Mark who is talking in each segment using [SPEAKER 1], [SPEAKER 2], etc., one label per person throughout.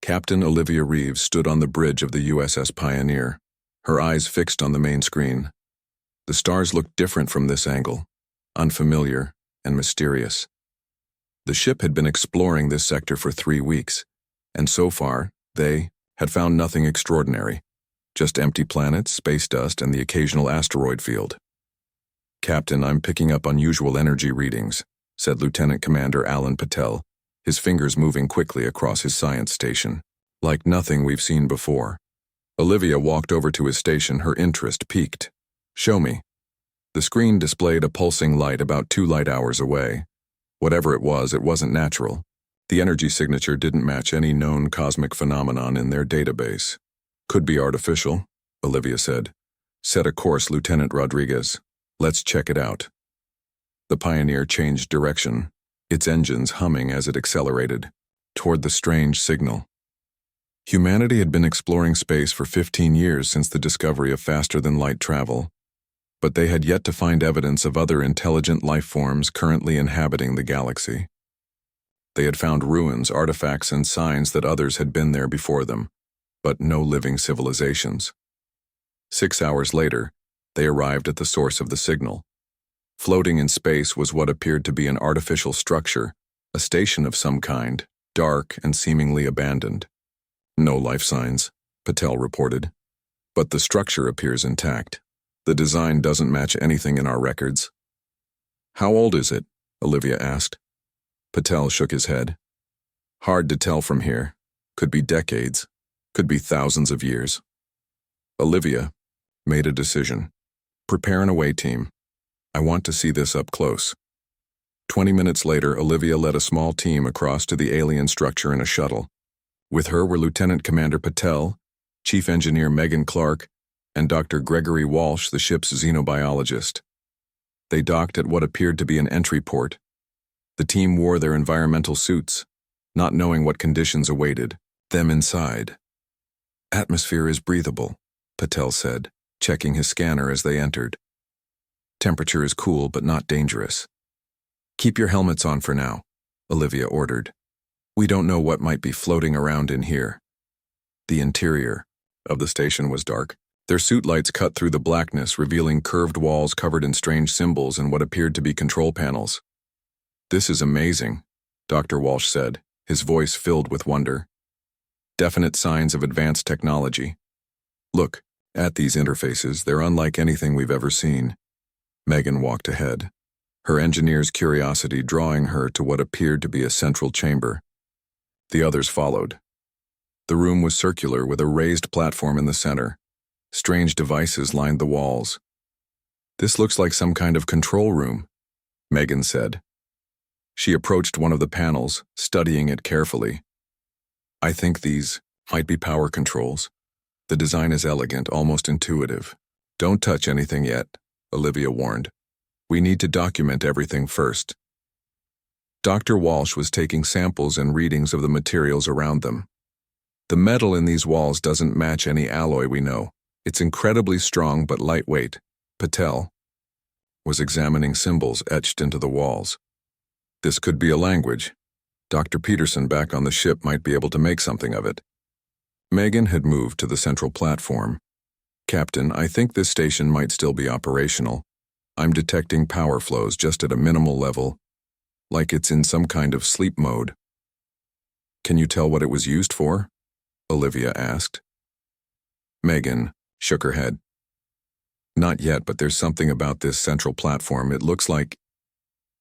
[SPEAKER 1] Captain Olivia Reeves stood on the bridge of the USS Pioneer, her eyes fixed on the main screen. The stars looked different from this angle, unfamiliar and mysterious. The ship had been exploring this sector for 3 weeks, and so far, they had found nothing extraordinary, just empty planets, space dust, and the occasional asteroid field. "Captain, I'm picking up unusual energy readings," said Lieutenant Commander Alan Patel, his fingers moving quickly across his science station. "Like nothing we've seen before." Olivia walked over to his station, her interest piqued. "Show me." The screen displayed a pulsing light about 2 light hours away. Whatever it wasn't natural. The energy signature didn't match any known cosmic phenomenon in their database. "Could be artificial," Olivia said. "Set a course, Lieutenant Rodriguez. Let's check it out." The Pioneer changed direction, its engines humming as it accelerated, toward the strange signal. Humanity had been exploring space for 15 years since the discovery of faster-than-light travel, but they had yet to find evidence of other intelligent life forms currently inhabiting the galaxy. They had found ruins, artifacts, and signs that others had been there before them, but no living civilizations. 6 hours later, they arrived at the source of the signal. Floating in space was what appeared to be an artificial structure, a station of some kind, dark and seemingly abandoned. "No life signs," Patel reported. "But the structure appears intact. The design doesn't match anything in our records." "How old is it?" Olivia asked. Patel shook his head. "Hard to tell from here. Could be decades. Could be thousands of years." Olivia made a decision. "Prepare an away team. I want to see this up close." 20 minutes later, Olivia led a small team across to the alien structure in a shuttle. With her were Lieutenant Commander Patel, Chief Engineer Megan Clark, and Dr. Gregory Walsh, the ship's xenobiologist. They docked at what appeared to be an entry port. The team wore their environmental suits, not knowing what conditions awaited them inside. "Atmosphere is breathable," Patel said, checking his scanner as they entered. "Temperature is cool but not dangerous." "Keep your helmets on for now," Olivia ordered. "We don't know what might be floating around in here." The interior of the station was dark. Their suit lights cut through the blackness, revealing curved walls covered in strange symbols and what appeared to be control panels. "This is amazing," Dr. Walsh said, his voice filled with wonder. "Definite signs of advanced technology. Look at these interfaces. They're unlike anything we've ever seen." Megan walked ahead, her engineer's curiosity drawing her to what appeared to be a central chamber. The others followed. The room was circular with a raised platform in the center. Strange devices lined the walls. "This looks like some kind of control room," Megan said. She approached one of the panels, studying it carefully. "I think these might be power controls. The design is elegant, almost intuitive." "Don't touch anything yet," Olivia warned. "We need to document everything first." Dr. Walsh was taking samples and readings of the materials around them. "The metal in these walls doesn't match any alloy we know. It's incredibly strong but lightweight." Patel was examining symbols etched into the walls. "This could be a language. Dr. Peterson back on the ship might be able to make something of it." Megan had moved to the central platform. "Captain, I think this station might still be operational. I'm detecting power flows just at a minimal level, like it's in some kind of sleep mode." "Can you tell what it was used for?" Olivia asked. Megan shook her head. "Not yet, but there's something about this central platform. It looks like—"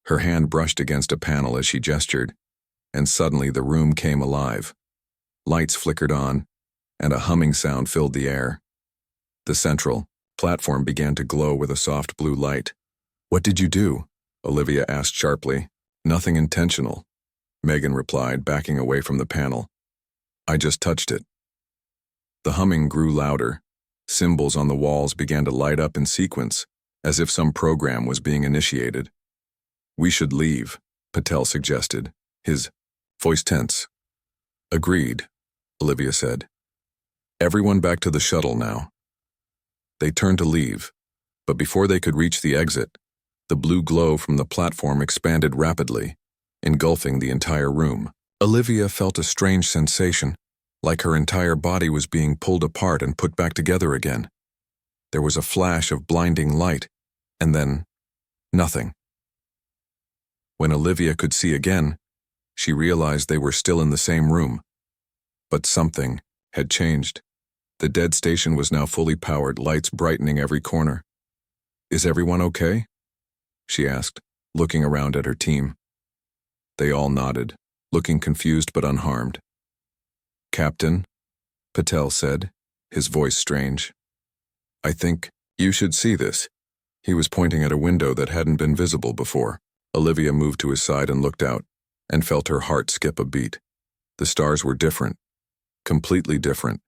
[SPEAKER 1] Her hand brushed against a panel as she gestured, and suddenly the room came alive. Lights flickered on, and a humming sound filled the air. The central platform began to glow with a soft blue light. "What did you do?" Olivia asked sharply. "Nothing intentional," Megan replied, backing away from the panel. "I just touched it." The humming grew louder. Symbols on the walls began to light up in sequence, as if some program was being initiated. "We should leave," Patel suggested, his voice tense. "Agreed," Olivia said. "Everyone back to the shuttle now." They turned to leave, but before they could reach the exit, the blue glow from the platform expanded rapidly, engulfing the entire room. Olivia felt a strange sensation, like her entire body was being pulled apart and put back together again. There was a flash of blinding light, and then nothing. When Olivia could see again, she realized they were still in the same room. But something had changed. The dead station was now fully powered, lights brightening every corner. "Is everyone okay?" she asked, looking around at her team. They all nodded, looking confused but unharmed. "Captain," Patel said, his voice strange. "I think you should see this." He was pointing at a window that hadn't been visible before. Olivia moved to his side and looked out, and felt her heart skip a beat. The stars were different, completely different,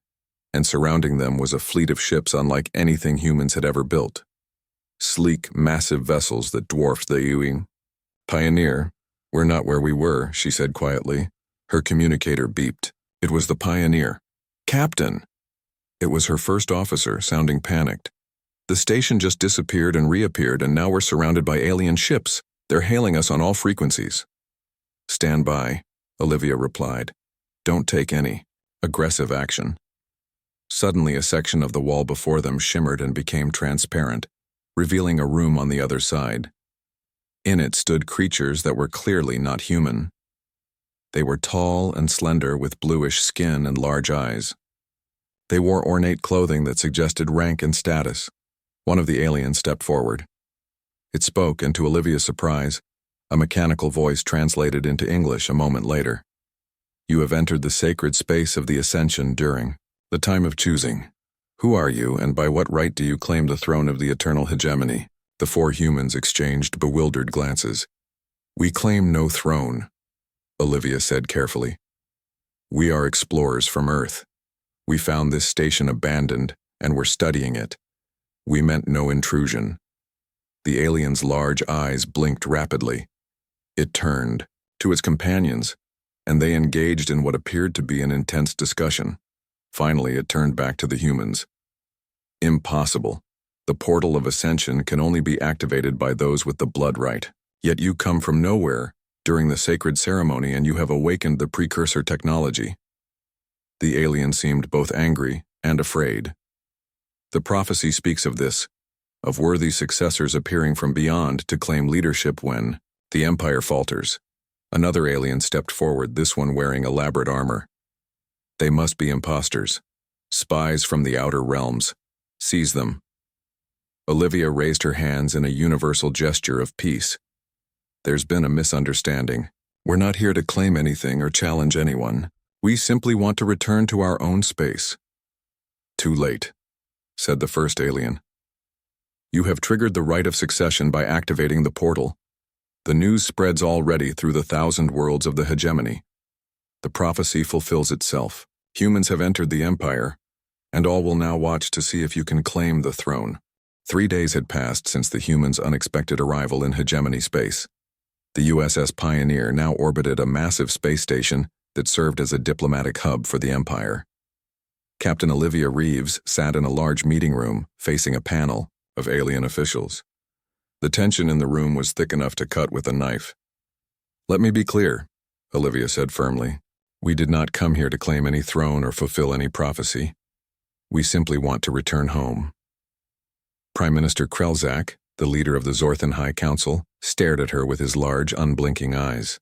[SPEAKER 1] and surrounding them was a fleet of ships unlike anything humans had ever built. Sleek, massive vessels that dwarfed the Ewing. "Pioneer, we're not where we were," she said quietly. Her communicator beeped. It was the Pioneer. "Captain!" It was her first officer, sounding panicked. "The station just disappeared and reappeared, and now we're surrounded by alien ships. They're hailing us on all frequencies." "Stand by," Olivia replied. "Don't take any aggressive action." Suddenly, a section of the wall before them shimmered and became transparent, revealing a room on the other side. In it stood creatures that were clearly not human. They were tall and slender with bluish skin and large eyes. They wore ornate clothing that suggested rank and status. One of the aliens stepped forward. It spoke, and to Olivia's surprise, a mechanical voice translated into English a moment later. "You have entered the sacred space of the Ascension during the time of choosing. Who are you, and by what right do you claim the throne of the eternal hegemony?" The four humans exchanged bewildered glances. "We claim no throne," Olivia said carefully. "We are explorers from Earth. We found this station abandoned, and were studying it. We meant no intrusion." The alien's large eyes blinked rapidly. It turned to its companions, and they engaged in what appeared to be an intense discussion. Finally, it turned back to the humans. "Impossible. The portal of ascension can only be activated by those with the blood right. Yet you come from nowhere during the sacred ceremony, and you have awakened the precursor technology." The alien seemed both angry and afraid. "The prophecy speaks of this, of worthy successors appearing from beyond to claim leadership when the Empire falters." Another alien stepped forward, this one wearing elaborate armor. "They must be imposters. Spies from the outer realms. Seize them." Olivia raised her hands in a universal gesture of peace. "There's been a misunderstanding. We're not here to claim anything or challenge anyone. We simply want to return to our own space." "Too late," said the first alien. "You have triggered the right of succession by activating the portal. The news spreads already through the 1,000 worlds of the hegemony. The prophecy fulfills itself. Humans have entered the Empire, and all will now watch to see if you can claim the throne." 3 days had passed since the humans' unexpected arrival in hegemony space. The USS Pioneer now orbited a massive space station that served as a diplomatic hub for the Empire. Captain Olivia Reeves sat in a large meeting room facing a panel of alien officials. The tension in the room was thick enough to cut with a knife. "Let me be clear," Olivia said firmly. "We did not come here to claim any throne or fulfill any prophecy. We simply want to return home." Prime Minister Krelzak, the leader of the Zorthan High Council, stared at her with his large, unblinking eyes.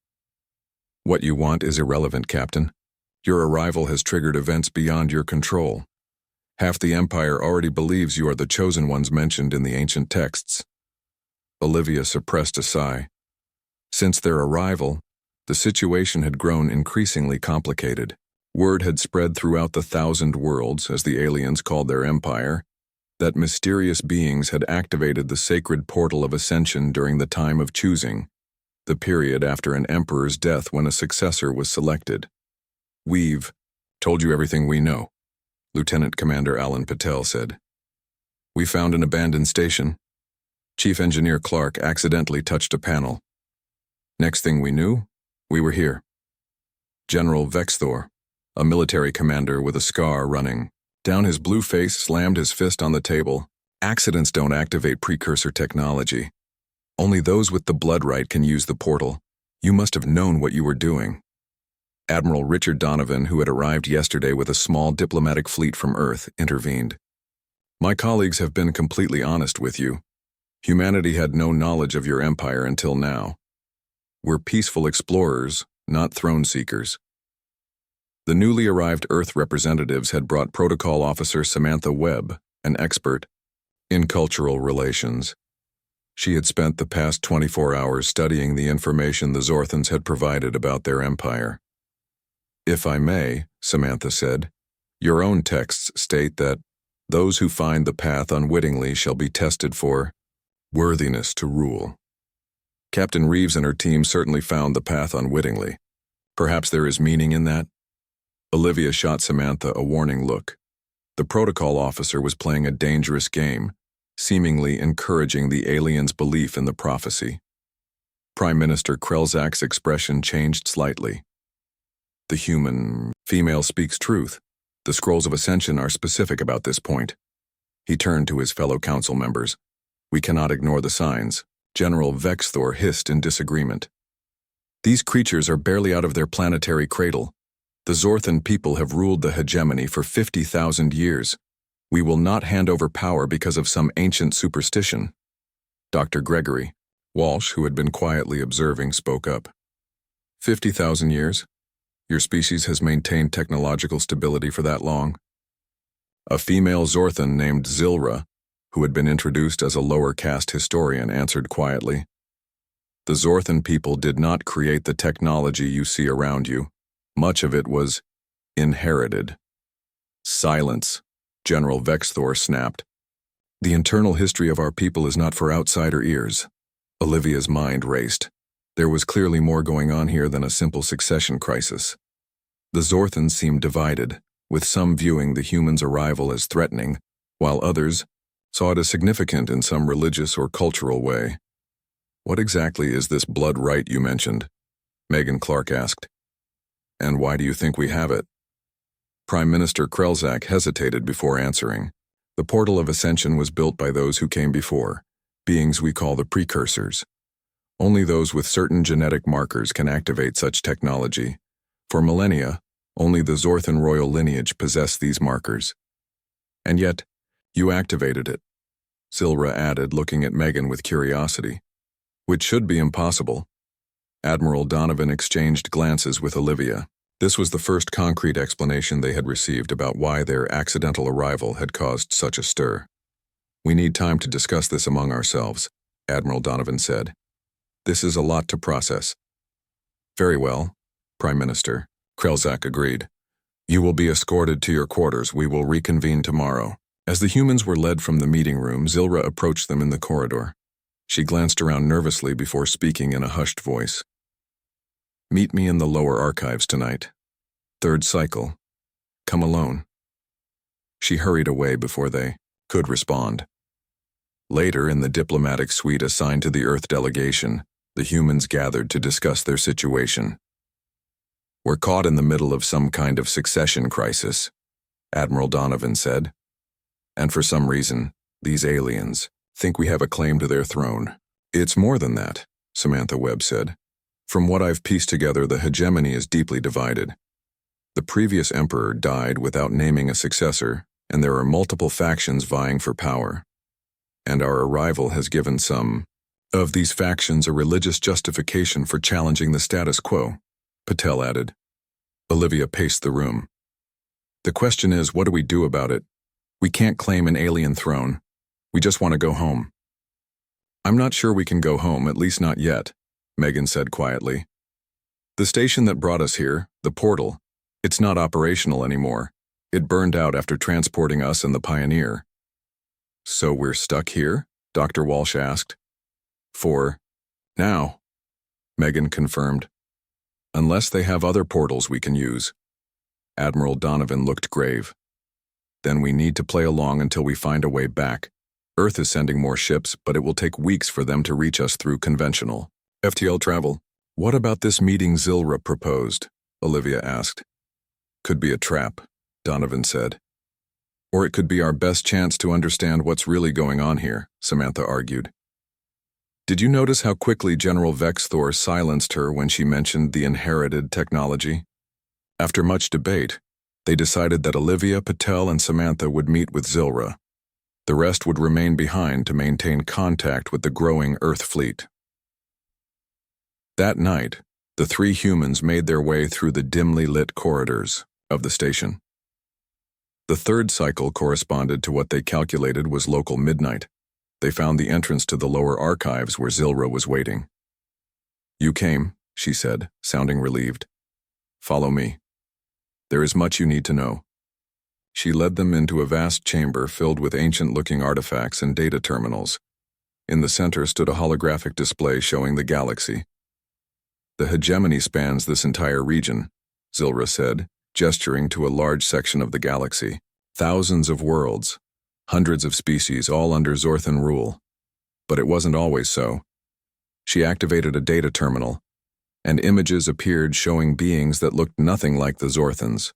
[SPEAKER 1] "What you want is irrelevant, Captain. Your arrival has triggered events beyond your control. Half the Empire already believes you are the chosen ones mentioned in the ancient texts." Olivia suppressed a sigh. Since their arrival, the situation had grown increasingly complicated. Word had spread throughout the 1,000 worlds, as the aliens called their empire, that mysterious beings had activated the sacred portal of ascension during the time of choosing, the period after an emperor's death when a successor was selected. "We've told you everything we know," Lieutenant Commander Alan Patel said. "We found an abandoned station. Chief Engineer Clark accidentally touched a panel. Next thing we knew, we were here." General Vexthor, a military commander with a scar running down his blue face, slammed his fist on the table. "Accidents don't activate precursor technology. Only those with the blood right can use the portal. You must have known what you were doing." Admiral Richard Donovan, who had arrived yesterday with a small diplomatic fleet from Earth, intervened. My colleagues have been completely honest with you. Humanity had no knowledge of your empire until now. We're peaceful explorers, not throne seekers. The newly arrived Earth representatives had brought Protocol Officer Samantha Webb, an expert in cultural relations. She had spent the past 24 hours studying the information the Zorthans had provided about their empire. If I may, Samantha said, your own texts state that those who find the path unwittingly shall be tested for worthiness to rule. Captain Reeves and her team certainly found the path unwittingly. Perhaps there is meaning in that? Olivia shot Samantha a warning look. The protocol officer was playing a dangerous game, seemingly encouraging the aliens' belief in the prophecy. Prime Minister Krelzak's expression changed slightly. The human female speaks truth. The scrolls of ascension are specific about this point. He turned to his fellow council members. We cannot ignore the signs. General Vexthor hissed in disagreement. These creatures are barely out of their planetary cradle. The Zorthan people have ruled the hegemony for 50,000 years. We will not hand over power because of some ancient superstition. Dr. Gregory Walsh, who had been quietly observing, spoke up. 50,000 years? Your species has maintained technological stability for that long? A female Zorthan named Zilra, who had been introduced as a lower caste historian, answered quietly. The Zorthan people did not create the technology you see around you. Much of it was inherited. Silence, General Vexthor snapped. The internal history of our people is not for outsider ears. Olivia's mind raced. There was clearly more going on here than a simple succession crisis. The Zorthans seemed divided, with some viewing the humans' arrival as threatening, while others saw it as significant in some religious or cultural way. What exactly is this blood right you mentioned? Megan Clark asked. And why do you think we have it? Prime Minister Krelzak hesitated before answering. The portal of ascension was built by those who came before, beings we call the precursors. Only those with certain genetic markers can activate such technology. For millennia, only the Zorthan royal lineage possessed these markers. And yet, you activated it, Zilra added, looking at Megan with curiosity. Which should be impossible. Admiral Donovan exchanged glances with Olivia. This was the first concrete explanation they had received about why their accidental arrival had caused such a stir. We need time to discuss this among ourselves, Admiral Donovan said. This is a lot to process. Very well, Prime Minister, Krelzak agreed. You will be escorted to your quarters. We will reconvene tomorrow. As the humans were led from the meeting room, Zilra approached them in the corridor. She glanced around nervously before speaking in a hushed voice. Meet me in the lower archives tonight. Third cycle. Come alone. She hurried away before they could respond. Later, in the diplomatic suite assigned to the Earth delegation, the humans gathered to discuss their situation. We're caught in the middle of some kind of succession crisis, Admiral Donovan said. And for some reason, these aliens think we have a claim to their throne. It's more than that, Samantha Webb said. From what I've pieced together, the hegemony is deeply divided. The previous emperor died without naming a successor, and there are multiple factions vying for power. And our arrival has given some of these factions a religious justification for challenging the status quo, Patel added. Olivia paced the room. The question is, what do we do about it? We can't claim an alien throne. We just want to go home. I'm not sure we can go home, at least not yet, Megan said quietly. The station that brought us here, the portal, it's not operational anymore. It burned out after transporting us and the Pioneer. So we're stuck here? Dr. Walsh asked. For now, Megan confirmed. Unless they have other portals we can use. Admiral Donovan looked grave. Then we need to play along until we find a way back. Earth is sending more ships, but it will take weeks for them to reach us through conventional FTL travel. What about this meeting Zilra proposed? Olivia asked. Could be a trap, Donovan said. Or it could be our best chance to understand what's really going on here, Samantha argued. Did you notice how quickly General Vexthor silenced her when she mentioned the inherited technology? After much debate, they decided that Olivia, Patel, and Samantha would meet with Zilra. The rest would remain behind to maintain contact with the growing Earth fleet. That night, the three humans made their way through the dimly lit corridors of the station. The third cycle corresponded to what they calculated was local midnight. They found the entrance to the lower archives where Zilra was waiting. "You came," she said, sounding relieved. "Follow me. There is much you need to know." She led them into a vast chamber filled with ancient-looking artifacts and data terminals. In the center stood a holographic display showing the galaxy. "The hegemony spans this entire region," Zilra said, gesturing to a large section of the galaxy. "Thousands of worlds, hundreds of species, all under Zorthan rule. But it wasn't always so." She activated a data terminal, and images appeared showing beings that looked nothing like the Zorthans.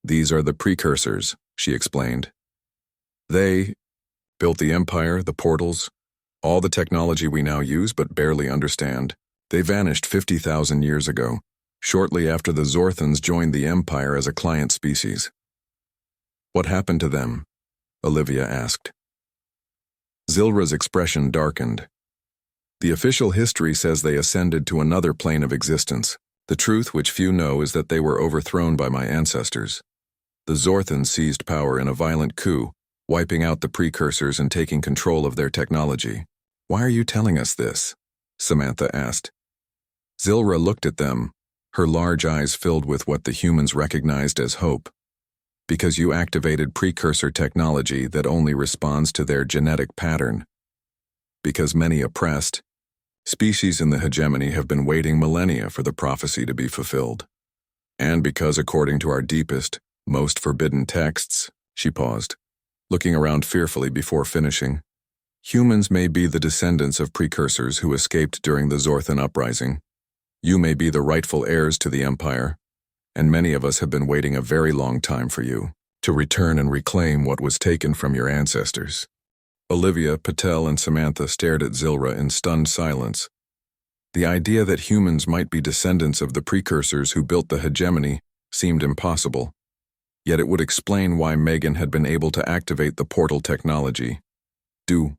[SPEAKER 1] "These are the precursors," she explained. "They built the Empire, the portals, all the technology we now use but barely understand. They vanished 50,000 years ago, shortly after the Zorthans joined the Empire as a client species." "What happened to them?" Olivia asked. Zilra's expression darkened. "The official history says they ascended to another plane of existence. The truth, which few know, is that they were overthrown by my ancestors. The Zorthans seized power in a violent coup, wiping out the precursors and taking control of their technology." "Why are you telling us this?" Samantha asked. Zilra looked at them, her large eyes filled with what the humans recognized as hope. "Because you activated precursor technology that only responds to their genetic pattern. Because many oppressed species in the hegemony have been waiting millennia for the prophecy to be fulfilled. And because, according to our deepest, most forbidden texts," she paused, looking around fearfully before finishing, "humans may be the descendants of precursors who escaped during the Zorthan uprising. You may be the rightful heirs to the Empire, and many of us have been waiting a very long time for you to return and reclaim what was taken from your ancestors." Olivia, Patel, and Samantha stared at Zilra in stunned silence. The idea that humans might be descendants of the precursors who built the hegemony seemed impossible. Yet it would explain why Megan had been able to activate the portal technology. "Do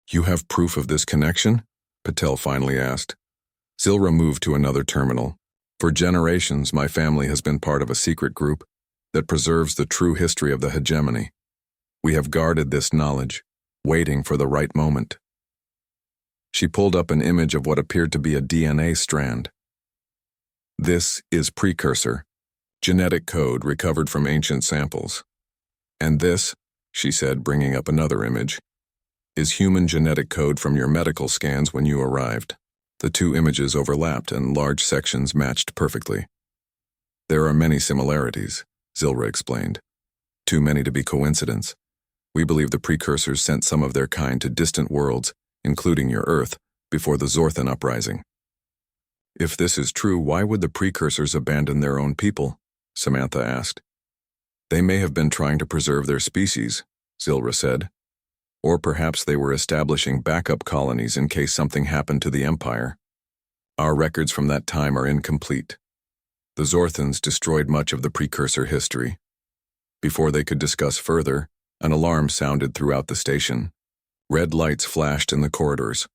[SPEAKER 1] you have proof of this connection?" Patel finally asked. Zilra moved to another terminal. "For generations, my family has been part of a secret group that preserves the true history of the hegemony. We have guarded this knowledge, waiting for the right moment." She pulled up an image of what appeared to be a DNA strand. "This is precursor, genetic code recovered from ancient samples. And this," she said, bringing up another image, "is human genetic code from your medical scans when you arrived." The two images overlapped and large sections matched perfectly. "There are many similarities," Zilra explained. "Too many to be coincidence. We believe the precursors sent some of their kind to distant worlds, including your Earth, before the Zorthan uprising." "If this is true, why would the precursors abandon their own people?" Samantha asked. "They may have been trying to preserve their species," Zilra said. "Or perhaps they were establishing backup colonies in case something happened to the Empire. Our records from that time are incomplete. The Zorthans destroyed much of the precursor history." Before they could discuss further, an alarm sounded throughout the station. Red lights flashed in the corridors.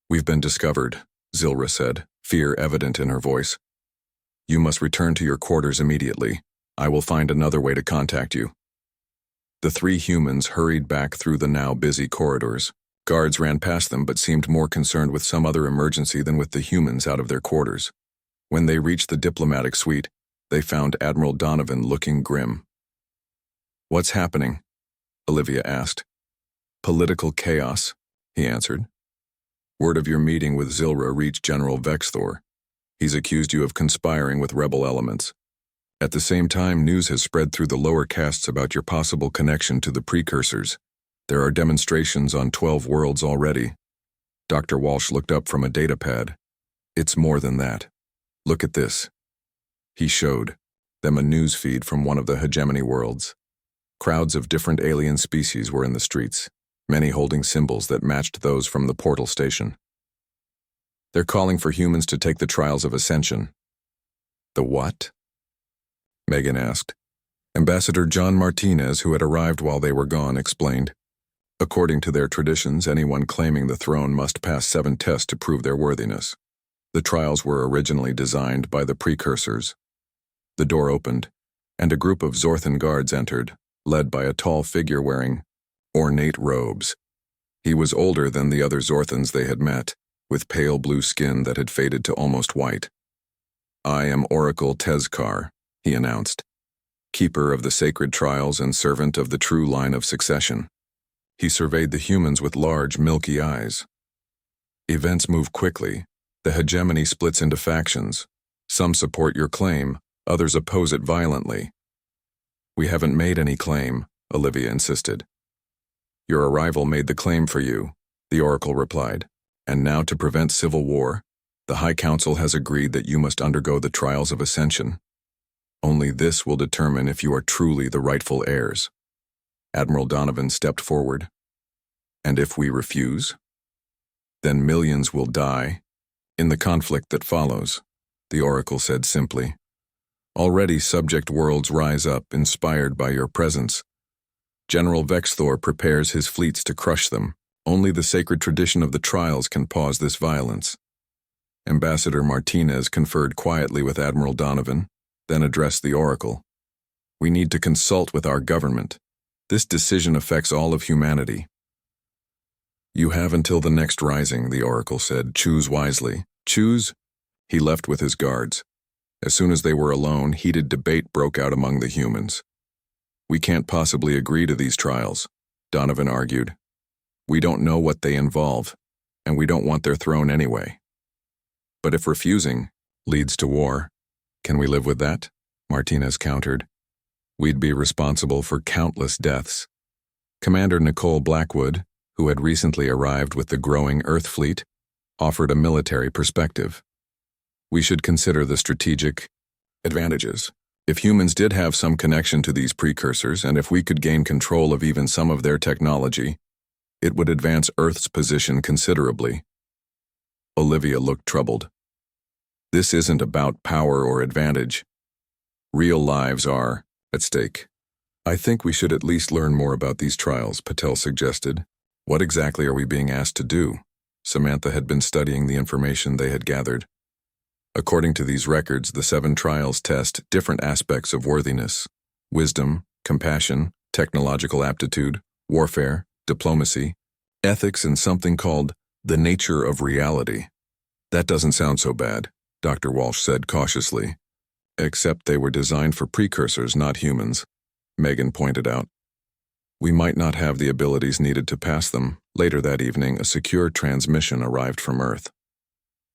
[SPEAKER 1] "We've been discovered," Zilra said, fear evident in her voice. "You must return to your quarters immediately. I will find another way to contact you." The three humans hurried back through the now busy corridors. Guards ran past them but seemed more concerned with some other emergency than with the humans out of their quarters. When they reached the diplomatic suite, they found Admiral Donovan looking grim. "What's happening?" Olivia asked. "Political chaos," he answered. "Word of your meeting with Zilra reached General Vexthor. He's accused you of conspiring with rebel elements. At the same time, news has spread through the lower castes about your possible connection to the precursors. There are demonstrations on 12 worlds already." Dr. Walsh looked up from a datapad. "It's more than that. Look at this." He showed them a news feed from one of the hegemony worlds. Crowds of different alien species were in the streets, many holding symbols that matched those from the portal station. "They're calling for humans to take the trials of ascension." "The what?" Megan asked. Ambassador John Martinez, who had arrived while they were gone, explained. According to their traditions, anyone claiming the throne must pass 7 tests to prove their worthiness. The trials were originally designed by the precursors. The door opened, and a group of Zorthan guards entered, led by a tall figure wearing ornate robes. He was older than the other Zorthans they had met, with pale blue skin that had faded to almost white. I am Oracle Tezkar, he announced, keeper of the sacred trials and servant of the true line of succession. He surveyed the humans with large, milky eyes. Events move quickly. The hegemony splits into factions. Some support your claim, others oppose it violently. We haven't made any claim, Olivia insisted. Your arrival made the claim for you, the Oracle replied. And now, to prevent civil war, the High Council has agreed that you must undergo the trials of ascension. Only this will determine if you are truly the rightful heirs. Admiral Donovan stepped forward. And if we refuse? Then millions will die in the conflict that follows, the Oracle said simply. Already subject worlds rise up, inspired by your presence. General Vexthor prepares his fleets to crush them. Only the sacred tradition of the trials can pause this violence. Ambassador Martinez conferred quietly with Admiral Donovan, then addressed the Oracle. We need to consult with our government. This decision affects all of humanity. You have until the next rising, the Oracle said. Choose wisely. Choose? He left with his guards. As soon as they were alone, heated debate broke out among the humans. We can't possibly agree to these trials, Donovan argued. We don't know what they involve, and we don't want their throne anyway. But if refusing leads to war, can we live with that? Martinez countered. We'd be responsible for countless deaths. Commander Nicole Blackwood, who had recently arrived with the growing Earth fleet, offered a military perspective. We should consider the strategic advantages. If humans did have some connection to these precursors, and if we could gain control of even some of their technology, it would advance Earth's position considerably. Olivia looked troubled. This isn't about power or advantage. Real lives are at stake. I think we should at least learn more about these trials, Patel suggested. What exactly are we being asked to do? Samantha had been studying the information they had gathered. According to these records, the 7 trials test different aspects of worthiness: wisdom, compassion, technological aptitude, warfare, diplomacy, ethics, and something called the nature of reality. That doesn't sound so bad, Dr. Walsh said cautiously. Except they were designed for precursors, not humans, Megan pointed out. We might not have the abilities needed to pass them. Later that evening, a secure transmission arrived from Earth.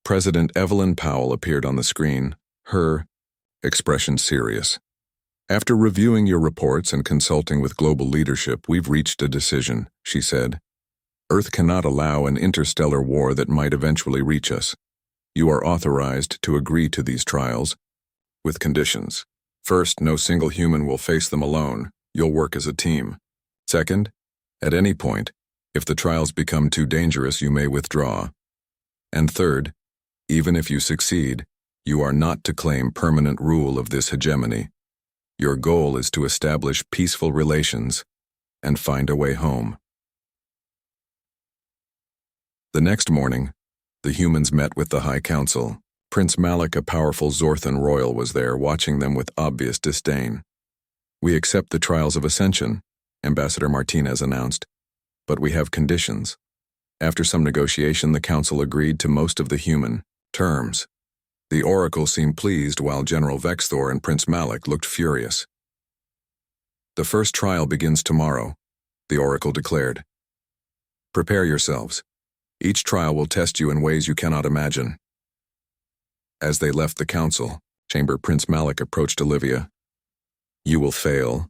[SPEAKER 1] President Evelyn Powell appeared on the screen, her expression serious. After reviewing your reports and consulting with global leadership, we've reached a decision, she said. Earth cannot allow an interstellar war that might eventually reach us. You are authorized to agree to these trials, with conditions. First, no single human will face them alone. You'll work as a team. Second, at any point, if the trials become too dangerous, you may withdraw. And third, even if you succeed, you are not to claim permanent rule of this hegemony. Your goal is to establish peaceful relations and find a way home. The next morning, the humans met with the High Council. Prince Malik, a powerful Zorthan royal, was there, watching them with obvious disdain. We accept the trials of ascension, Ambassador Martinez announced, but we have conditions. After some negotiation, the council agreed to most of the human terms. The Oracle seemed pleased, while General Vexthor and Prince Malik looked furious. The first trial begins tomorrow, the Oracle declared. Prepare yourselves. Each trial will test you in ways you cannot imagine. As they left the council chamber, Prince Malik approached Olivia. You will fail,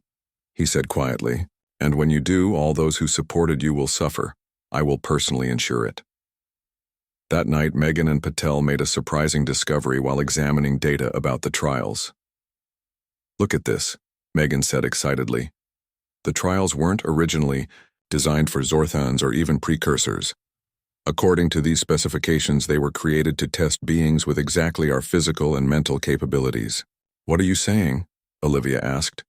[SPEAKER 1] he said quietly, and when you do, all those who supported you will suffer. I will personally ensure it. That night, Megan and Patel made a surprising discovery while examining data about the trials. Look at this, Megan said excitedly. The trials weren't originally designed for Zorthans or even precursors. According to these specifications, they were created to test beings with exactly our physical and mental capabilities. What are you saying? Olivia asked.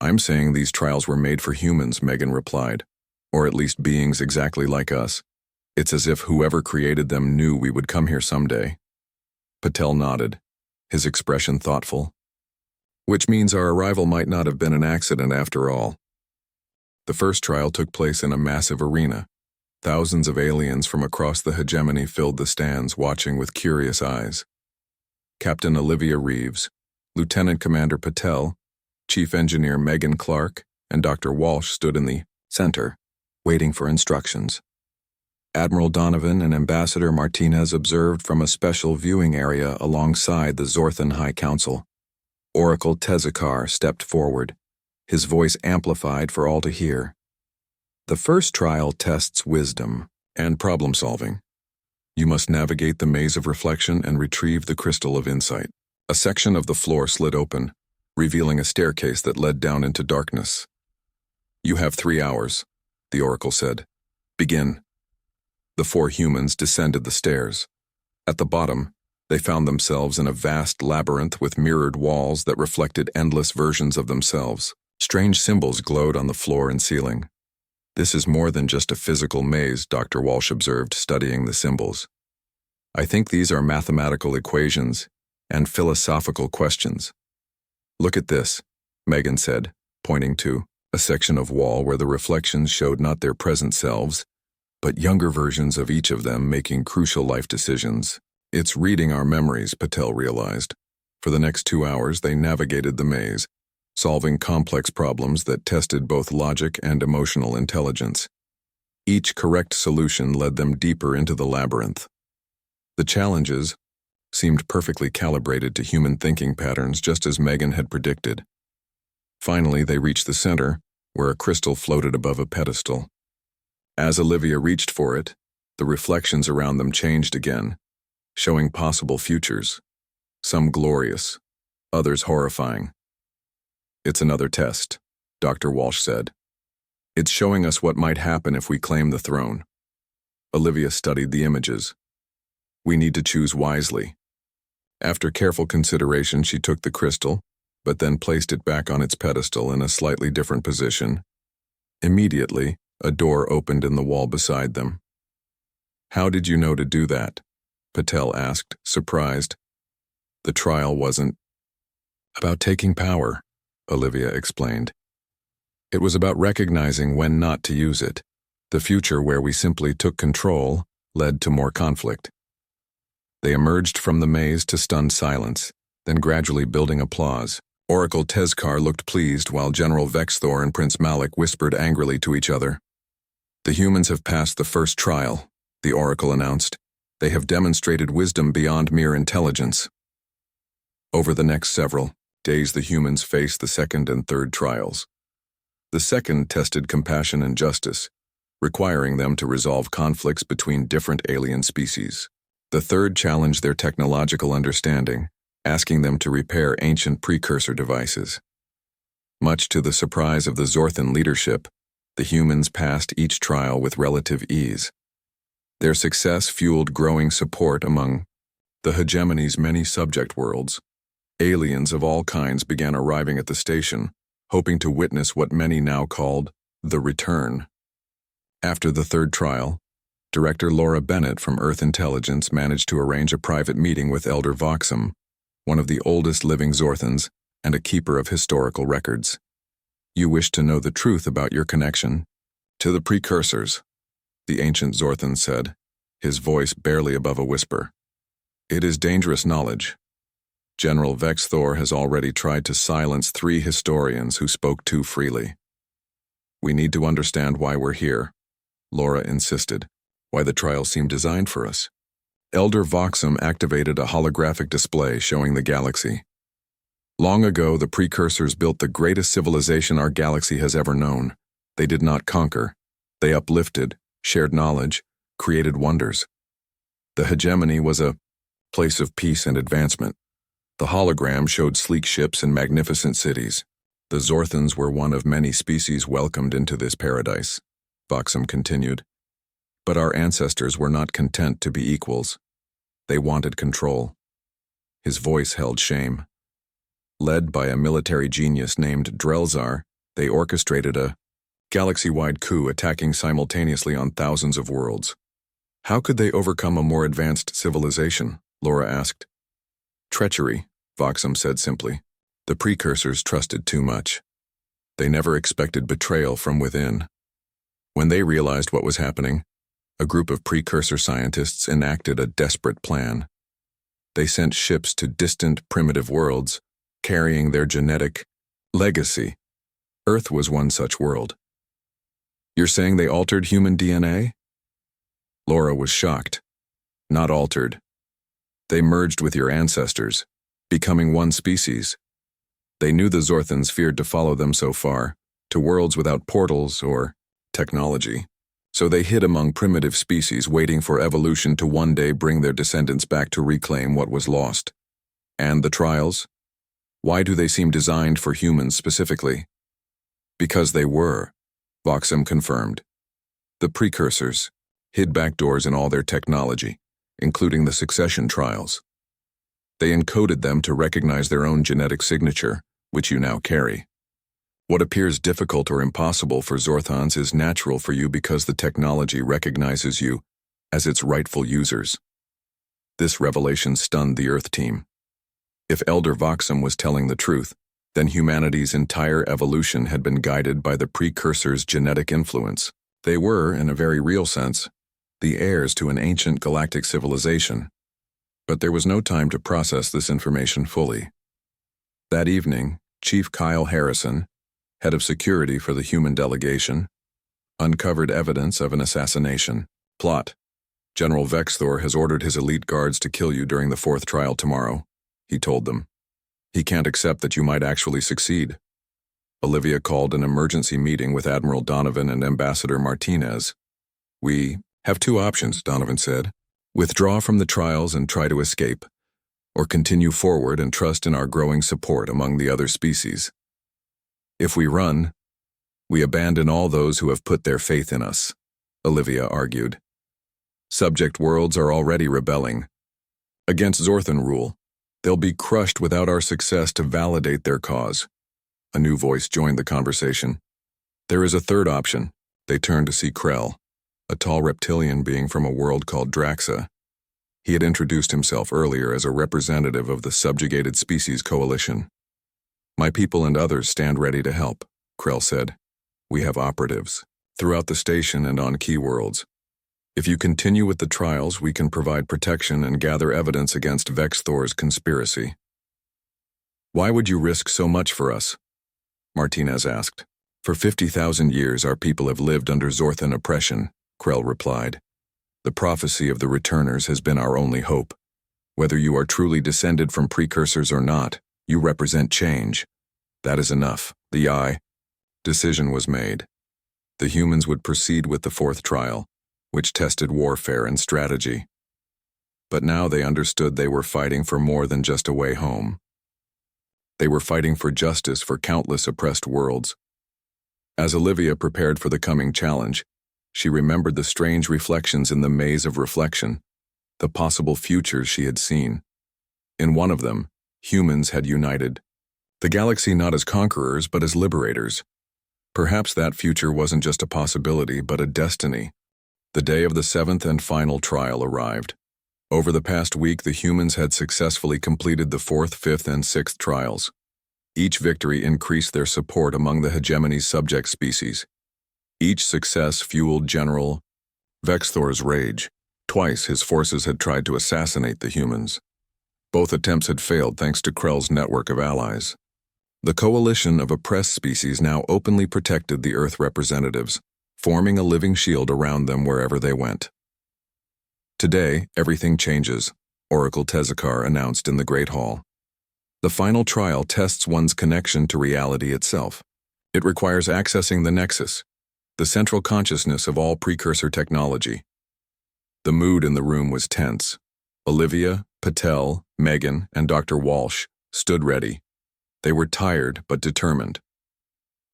[SPEAKER 1] I'm saying these trials were made for humans, Megan replied, or at least beings exactly like us. It's as if whoever created them knew we would come here someday. Patel nodded, his expression thoughtful. Which means our arrival might not have been an accident after all. The first trial took place in a massive arena. Thousands of aliens from across the hegemony filled the stands, watching with curious eyes. Captain Olivia Reeves, Lieutenant Commander Patel, Chief Engineer Megan Clark, and Dr. Walsh stood in the center, waiting for instructions. Admiral Donovan and Ambassador Martinez observed from a special viewing area alongside the Zorthan High Council. Oracle Tezekar stepped forward, his voice amplified for all to hear. The first trial tests wisdom and problem-solving. You must navigate the maze of reflection and retrieve the crystal of insight. A section of the floor slid open, revealing a staircase that led down into darkness. You have 3 hours, the Oracle said. Begin. The 4 humans descended the stairs. At the bottom, they found themselves in a vast labyrinth with mirrored walls that reflected endless versions of themselves. Strange symbols glowed on the floor and ceiling. This is more than just a physical maze, Dr. Walsh observed, studying the symbols. I think these are mathematical equations and philosophical questions. Look at this, Megan said, pointing to a section of wall where the reflections showed not their present selves, but younger versions of each of them making crucial life decisions. It's reading our memories, Patel realized. For the next 2 hours, they navigated the maze, solving complex problems that tested both logic and emotional intelligence. Each correct solution led them deeper into the labyrinth. The challenges seemed perfectly calibrated to human thinking patterns, just as Megan had predicted. Finally, they reached the center, where a crystal floated above a pedestal. As Olivia reached for it, the reflections around them changed again, showing possible futures, some glorious, others horrifying. It's another test, Dr. Walsh said. It's showing us what might happen if we claim the throne. Olivia studied the images. We need to choose wisely. After careful consideration, she took the crystal, but then placed it back on its pedestal in a slightly different position. Immediately, a door opened in the wall beside them. How did you know to do that? Patel asked, surprised. The trial wasn't about taking power, Olivia explained. It was about recognizing when not to use it. The future where we simply took control led to more conflict. They emerged from the maze to stunned silence, then gradually building applause. Oracle Tezekar looked pleased while General Vexthor and Prince Malik whispered angrily to each other. The humans have passed the first trial, the Oracle announced. They have demonstrated wisdom beyond mere intelligence. Over the next several days, the humans faced the second and third trials. The second tested compassion and justice, requiring them to resolve conflicts between different alien species. The third challenged their technological understanding, asking them to repair ancient precursor devices. Much to the surprise of the Zorthan leadership, the humans passed each trial with relative ease. Their success fueled growing support among the hegemony's many subject worlds. Aliens of all kinds began arriving at the station, hoping to witness what many now called the return. After the third trial, Director Laura Bennett from Earth Intelligence managed to arrange a private meeting with Elder Voxum, one of the oldest living Zorthans and a keeper of historical records. You wish to know the truth about your connection to the precursors, the ancient Zorthan said, his voice barely above a whisper. It is dangerous knowledge. General Vexthor has already tried to silence 3 historians who spoke too freely. We need to understand why we're here, Laura insisted, why the trial seemed designed for us. Elder Voxum activated a holographic display showing the galaxy. Long ago, the precursors built the greatest civilization our galaxy has ever known. They did not conquer. They uplifted, shared knowledge, created wonders. The hegemony was a place of peace and advancement. The hologram showed sleek ships and magnificent cities. The Zorthans were one of many species welcomed into this paradise, Voxum continued. But our ancestors were not content to be equals. They wanted control. His voice held shame. Led by a military genius named Drelzar, they orchestrated a galaxy-wide coup attacking simultaneously on thousands of worlds. How could they overcome a more advanced civilization? Laura asked. Treachery, Voxum said simply. The precursors trusted too much. They never expected betrayal from within. When they realized what was happening, a group of precursor scientists enacted a desperate plan. They sent ships to distant, primitive worlds, carrying their genetic legacy. Earth was one such world. You're saying they altered human DNA? Laura was shocked. Not altered. They merged with your ancestors, becoming one species. They knew the Zorthans feared to follow them so far, to worlds without portals or technology. So they hid among primitive species, waiting for evolution to one day bring their descendants back to reclaim what was lost. And the trials? Why do they seem designed for humans specifically? Because they were, Voxum confirmed. The precursors hid backdoors in all their technology, including the succession trials. They encoded them to recognize their own genetic signature, which you now carry. What appears difficult or impossible for Zorthans is natural for you because the technology recognizes you as its rightful users. This revelation stunned the Earth team. If Elder Voxum was telling the truth, then humanity's entire evolution had been guided by the precursors' genetic influence. They were, in a very real sense, the heirs to an ancient galactic civilization. But there was no time to process this information fully. That evening, Chief Kyle Harrison, head of security for the human delegation, uncovered evidence of an assassination plot. General Vexthor has ordered his elite guards to kill you during the 4th trial tomorrow, he told them. He can't accept that you might actually succeed. Olivia called an emergency meeting with Admiral Donovan and Ambassador Martinez. We have 2 options, Donovan said. Withdraw from the trials and try to escape, or continue forward and trust in our growing support among the other species. If we run, we abandon all those who have put their faith in us, Olivia argued. Subject worlds are already rebelling. Against Zorthan rule, they'll be crushed without our success to validate their cause. A new voice joined the conversation. There is a 3rd option. They turned to see Krell, a tall reptilian being from a world called Draxa. He had introduced himself earlier as a representative of the Subjugated Species Coalition. My people and others stand ready to help, Krell said. We have operatives throughout the station and on key worlds. If you continue with the trials, we can provide protection and gather evidence against Vexthor's conspiracy. Why would you risk so much for us? Martinez asked. For 50,000 years our people have lived under Zorthan oppression, Krell replied. The prophecy of the returners has been our only hope. Whether you are truly descended from precursors or not, you represent change. That is enough. The decision was made. The humans would proceed with the 4th trial, which tested warfare and strategy. But now they understood they were fighting for more than just a way home. They were fighting for justice for countless oppressed worlds. As Olivia prepared for the coming challenge, she remembered the strange reflections in the maze of reflection, the possible futures she had seen. In one of them, humans had united. The galaxy not as conquerors, but as liberators. Perhaps that future wasn't just a possibility, but a destiny. The day of the 7th and final trial arrived. Over the past week, the humans had successfully completed the 4th, 5th, and 6th trials. Each victory increased their support among the hegemony's subject species. Each success fueled General Vexthor's rage. Twice his forces had tried to assassinate the humans. Both attempts had failed thanks to Krell's network of allies. The coalition of oppressed species now openly protected the Earth representatives, forming a living shield around them wherever they went. Today, everything changes, Oracle Tezekar announced in the Great Hall. The final trial tests one's connection to reality itself. It requires accessing the nexus, the central consciousness of all precursor technology. The mood in the room was tense. Olivia, Patel, Megan, and Dr. Walsh stood ready. They were tired but determined.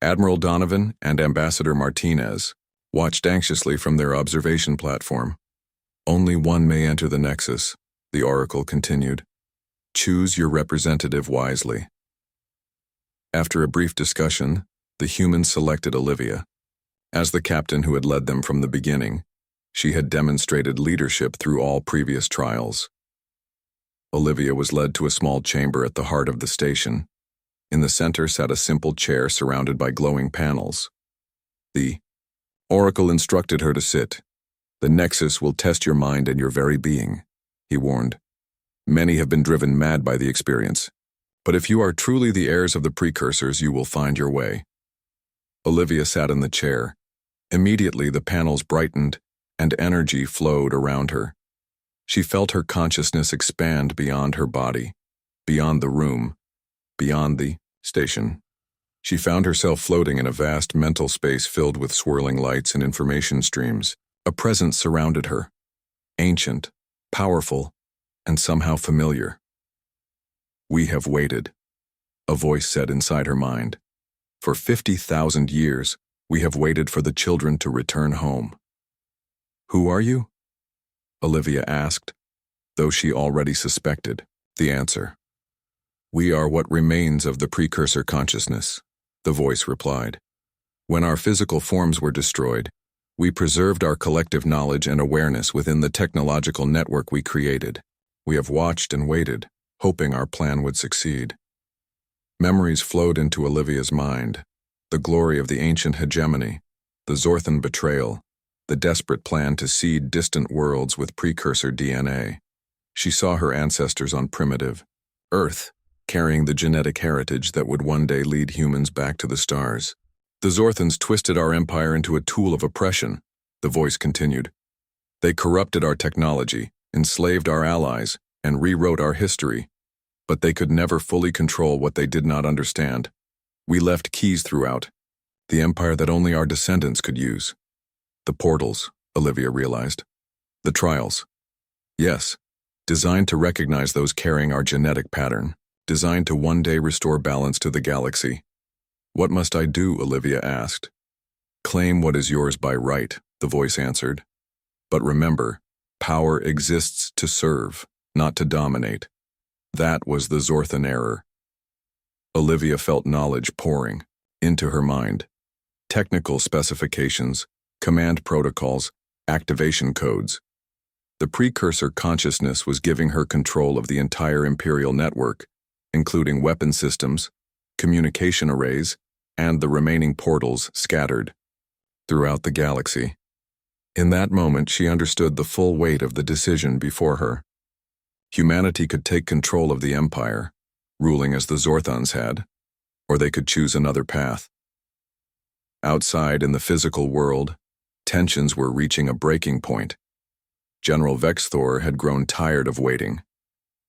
[SPEAKER 1] Admiral Donovan and Ambassador Martinez watched anxiously from their observation platform. Only one may enter the nexus, the Oracle continued. Choose your representative wisely. After a brief discussion, the humans selected Olivia. As the captain who had led them from the beginning, she had demonstrated leadership through all previous trials. Olivia was led to a small chamber at the heart of the station. In the center sat a simple chair surrounded by glowing panels. The Oracle instructed her to sit. "The Nexus will test your mind and your very being," he warned. "Many have been driven mad by the experience. But if you are truly the heirs of the precursors, you will find your way." Olivia sat in the chair. Immediately the panels brightened and energy flowed around her. She felt her consciousness expand beyond her body, beyond the room, beyond the station. She found herself floating in a vast mental space filled with swirling lights and information streams. A presence surrounded her, ancient, powerful, and somehow familiar. "We have waited," a voice said inside her mind. "For 50,000 years, we have waited for the children to return home." "Who are you?" Olivia asked, though she already suspected the answer. "We are what remains of the precursor consciousness," the voice replied. "When our physical forms were destroyed, we preserved our collective knowledge and awareness within the technological network we created. We have watched and waited, hoping our plan would succeed." Memories flowed into Olivia's mind. The glory of the ancient hegemony, the Zorthan betrayal, the desperate plan to seed distant worlds with precursor DNA. She saw her ancestors on primitive Earth, carrying the genetic heritage that would one day lead humans back to the stars. "The Zorthans twisted our empire into a tool of oppression," the voice continued. "They corrupted our technology, enslaved our allies, and rewrote our history. But they could never fully control what they did not understand. We left keys throughout, the empire that only our descendants could use." The portals, Olivia realized. The trials. Yes, designed to recognize those carrying our genetic pattern, designed to one day restore balance to the galaxy. "What must I do?" Olivia asked. "Claim what is yours by right," the voice answered. "But remember, power exists to serve, not to dominate." That was the Zorthan error. Olivia felt knowledge pouring into her mind. Technical specifications, command protocols, activation codes. The precursor consciousness was giving her control of the entire Imperial network, including weapon systems, communication arrays, and the remaining portals scattered throughout the galaxy. In that moment, she understood the full weight of the decision before her. Humanity could take control of the Empire, ruling as the Zorthans had, or they could choose another path. Outside in the physical world, tensions were reaching a breaking point. General Vexthor had grown tired of waiting.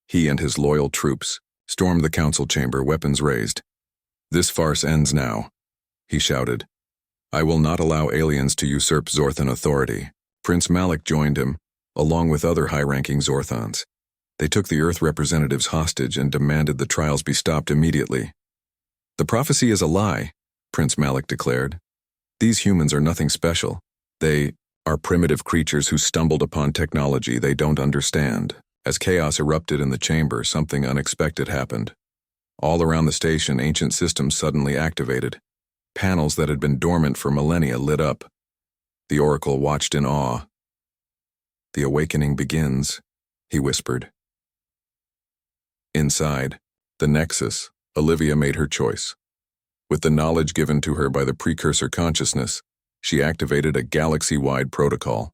[SPEAKER 1] He and his loyal troops stormed the council chamber, weapons raised. "This farce ends now," he shouted. "I will not allow aliens to usurp Zorthan authority." Prince Malik joined him, along with other high-ranking Zorthans. They took the Earth representatives hostage and demanded the trials be stopped immediately. "The prophecy is a lie," Prince Malik declared. "These humans are nothing special. They are primitive creatures who stumbled upon technology they don't understand." As chaos erupted in the chamber, something unexpected happened. All around the station, ancient systems suddenly activated. Panels that had been dormant for millennia lit up. The Oracle watched in awe. "The awakening begins," he whispered. Inside, the Nexus, Olivia made her choice. With the knowledge given to her by the precursor consciousness, she activated a galaxy-wide protocol.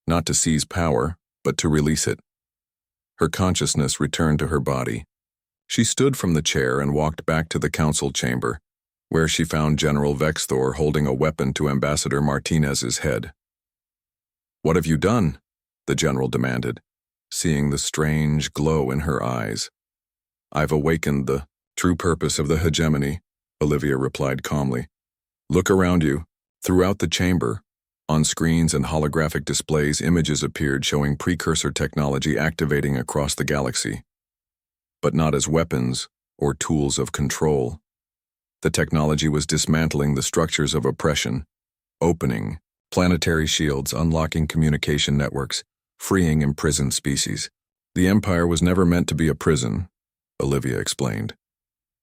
[SPEAKER 1] Not to seize power, but to release it. Her consciousness returned to her body. She stood from the chair and walked back to the council chamber, where she found General Vexthor holding a weapon to Ambassador Martinez's head. "What have you done?" the general demanded, seeing the strange glow in her eyes. "I've awakened the true purpose of the hegemony," Olivia replied calmly. "Look around you." Throughout the chamber, on screens and holographic displays, images appeared showing precursor technology activating across the galaxy. But not as weapons or tools of control. The technology was dismantling the structures of oppression, opening planetary shields, unlocking communication networks, freeing imprisoned species. "The Empire was never meant to be a prison," Olivia explained.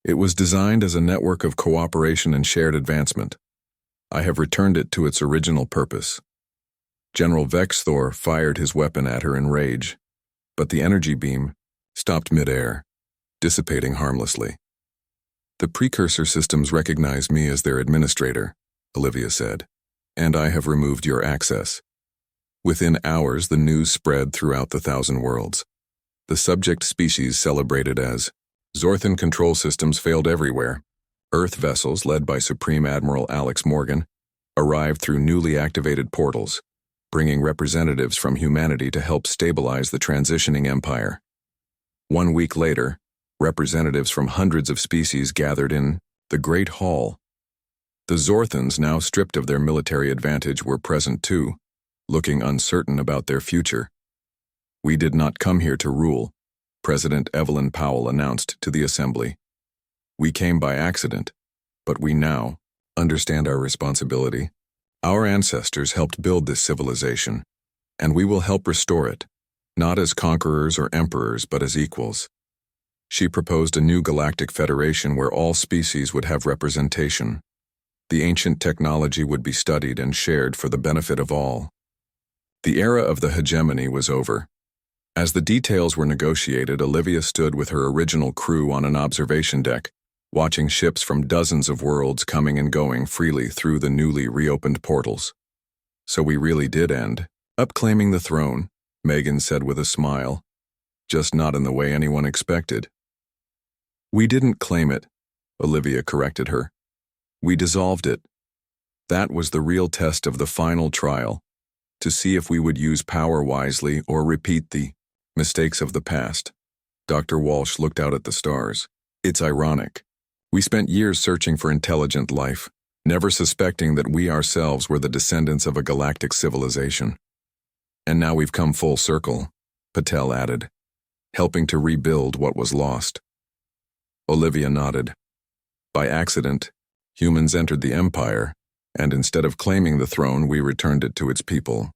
[SPEAKER 1] It was designed as a network of cooperation and shared advancement. I have returned it to its original purpose. General Vexthor fired his weapon at her in rage, but the energy beam stopped mid-air, dissipating harmlessly. The precursor systems recognize me as their administrator, Olivia said, and I have removed your access. Within hours, the news spread throughout the 1,000 worlds. The subject species celebrated as Zorthan control systems failed everywhere. Earth vessels, led by Supreme Admiral Alex Morgan, arrived through newly activated portals, bringing representatives from humanity to help stabilize the transitioning empire. 1 week later, representatives from hundreds of species gathered in the Great Hall. The Zorthans, now stripped of their military advantage, were present too, looking uncertain about their future. "We did not come here to rule," President Evelyn Powell announced to the assembly. "We came by accident, but we now understand our responsibility. Our ancestors helped build this civilization, and we will help restore it, not as conquerors or emperors, but as equals." She proposed a new galactic federation where all species would have representation. The ancient technology would be studied and shared for the benefit of all. The era of the hegemony was over. As the details were negotiated, Olivia stood with her original crew on an observation deck, watching ships from dozens of worlds coming and going freely through the newly reopened portals. "So we really did end up claiming the throne," Megan said with a smile, "just not in the way anyone expected." "We didn't claim it," Olivia corrected her. "We dissolved it. That was the real test of the final trial, to see if we would use power wisely or repeat the mistakes of the past." Dr. Walsh looked out at the stars. "It's ironic. We spent years searching for intelligent life, never suspecting that we ourselves were the descendants of a galactic civilization. And now we've come full circle," Patel added, "helping to rebuild what was lost." Olivia nodded. "By accident, humans entered the Empire, and instead of claiming the throne, we returned it to its people.